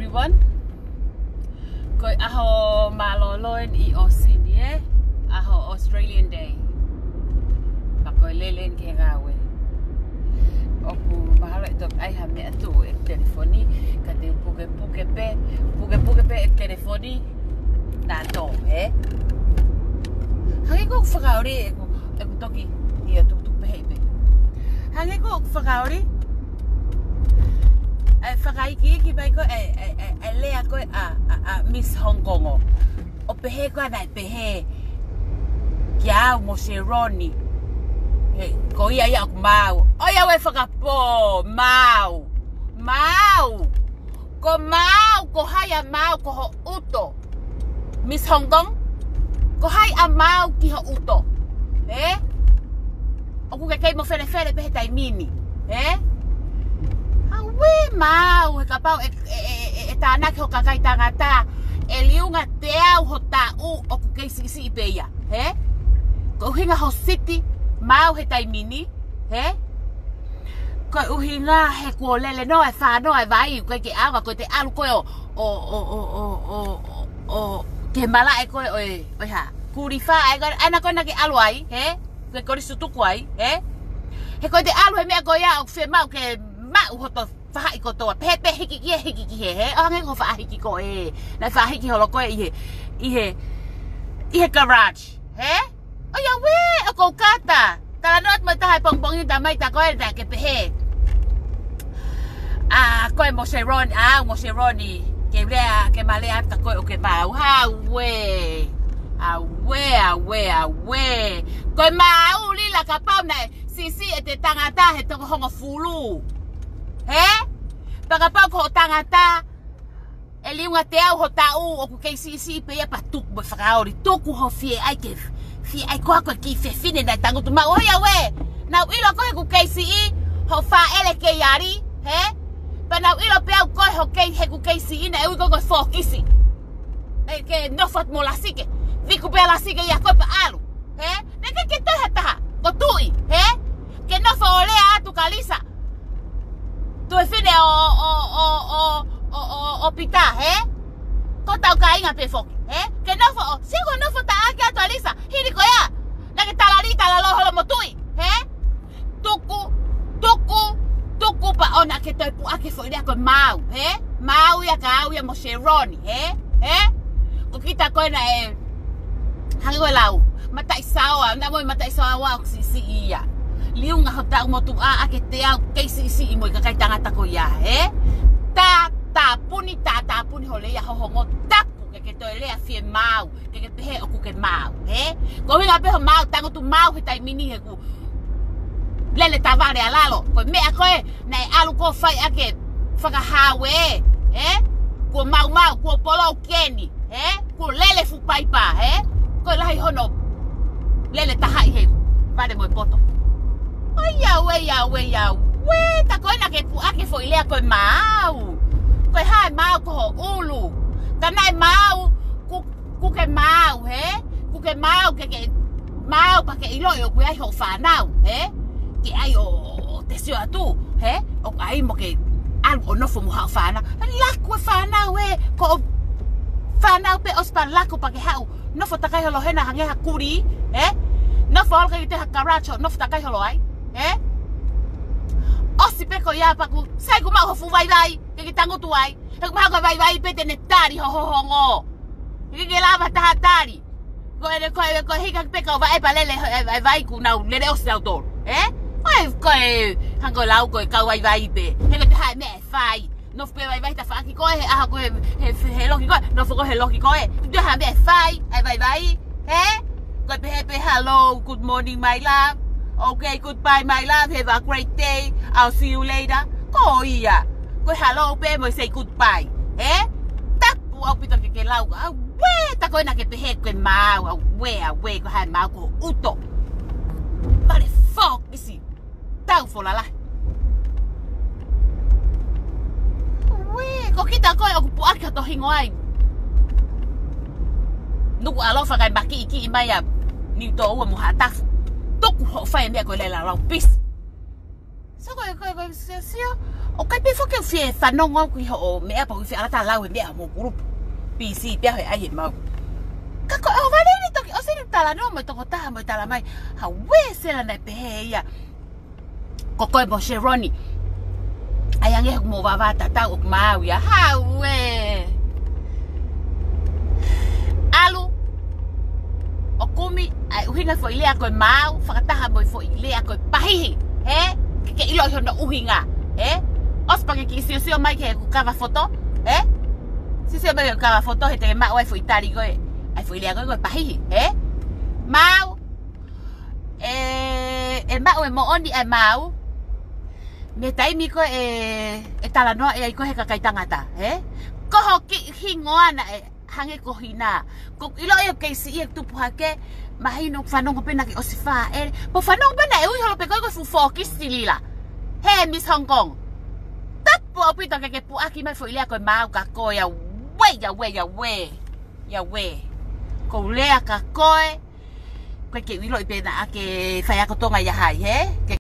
everyone. Koe aho maloloen I o Sydney aho Australian Day. Pakoe lelen ke ngawe. Oku mahala ito ay hame atu e telefoni kate puke pe e telefoni na to Hangi ko whakaori e toki I tuk pehebe. Hangi ko whakaori whakaiki ki bai ko e lea ko a Miss Hong Kong o pehe ko ana pehe kia mo se Ronnie ko ia ia mau oia we whakapo mau ko hai a mau ko ho uto Miss Hong Kong ko hai a mau ki ho uto o ku ke mo fere pehe tai mini we mau ka pau e tana ko kakai tangata e liunga te au ho tau o ku ke si peia ko hinga ho city mau he tai mini ko uhinga he ko lele no e fa no e vai ko ke awa ko te alu ko o ke mala e ko o ha kurifa e ana ko na ke alu ai ke ko risu tu ko ai he ko te alu he me ko ya o fe mau ke mau ho to fa ko to pepe hiki ange ko fa hiki ko na fa hiki ho ko I garage o ya we o ko kata tala not mo ta pong ta mai ta ko da ke pehe ko mo se roni ke rea ke malea ta ko o ke mau ha we ko mau li la ka pau na sisi e te tangata he to hongo fulu Paka pau ko tangata e liunga te au ho tau o ku keisi pe pa tuku mo whakaori tuku ho fie ai koa ki fe fine na tango tu mau hoia we nau ilo koe ku keisi ho wha ele ke yari pa nau ilo pe au koe ho kei he ku keisi na e ui koko fokisi ke nofat mo lasike viku pe lasike ia koe pa alu ne ke toha taha ko tui ke nofa olea atu kalisa tu e fine o pita ko tau ka inga pe foki ke nofo sigo nofo ta ake atu alisa hiri ko ya na ke talarita la lo holo motui tuku pa ona ke toi pu ake fo ida ko mau ya ka au ya mo seroni ko kita ko na hangi ko lau matai sawa na mo matai sawa wa si iya liunga ho tau motu ake te au keisi mo ka kai tangata ko ya ta puni ho le ya ho hongo tapu ke to le afie mau ke pehe o ku ke mau ko hinga pe ho mau tango tu mau he tai mini he ku lele tavare alalo ko me a koe na alu ko fai ake faka hawe ko mau ko polo keni ko lele fu paipa ko lai hono lele tahai he vale mo poto ya we ta ko na ke pu ake fo ile ko mau ko hai mau ko ulu ta nai mau ku ke mau ku ke mau ke mau pa ke ilo yo ku ai ho fa nau ke ai o te sio atu o ai mo ke algo no fo mo ha fa na la ku fa nau ko fa nau pe ospan la ku pa ke hau no fo ta kai ho lo hena hange hakuri no fo ke te hakaracho no fo ta kai ho lo ai Osi peko ya paku sai ku mau fu vai ke tango tu ai ku mau ka vai pe te netari ho ngo ke lava tahatari ko hika peko vai pa lele vai ku nau lele osi autor ko hango lau ko ka vai pe he te hai me fai no pe vai ta fa ki ko ko he lo ki ko no fo ko he lo ki ko tu ha me fai vai ko pe hello good morning my love. Okay, goodbye, my love. Have a great day. I'll see you later. Ko iya. Ko hello pe mo say goodbye. Tapu au pito ke lau. We ta ko na ke pehe ko mau. We ko ha mau ko uto. But fuck isi. Tau fo la. We ko kita ko o pu aka to hingo ai. Nuku alofa kai baki iki imaya. Ni to o mo hatafu. Toku ho fai me ko le la pis so ko sio O kai pe foke fie whanonga kui ho mea pa uwhi arata lau e mea mo grupo. PC pia hoi ai mau. Ka koe o wale ni toki o siri tala no mo toko taha mo tala mai. Ha we sela nei pehe ia. Ko koe mo Sheroni. Ayange mo wawata tau o mau ia. Ha we. Alu. O kumi ai uhinga fo ilea koe mau. Whakataha mo fo ilea koe pahihi. He? Ke ilo hio na uhinga. He? Ospake ki sio mai ke kukava foto. He? Sio mai ke kukava foto he te mau ai fo itari koe. Ai fo ilea koe pahihi. He? Mau. Mau e mo oni ai mau. Me taimi ko tala noa e ai ko he kakai tangata, he? Koho ki hingoana e hange ko hina. Ko ilo e keisi e tupu hake mahino whanongo pena ki osifa e. Po whanongo pena e ui holo pe ko fufoki stilila. He Miss Hong Kong. Tapu au pito ke puaki mai fo ilea koe mau ka koe ya we. Ko lea ka koe. Koe ke ilo i pena ake whai ako tonga ia hai, he?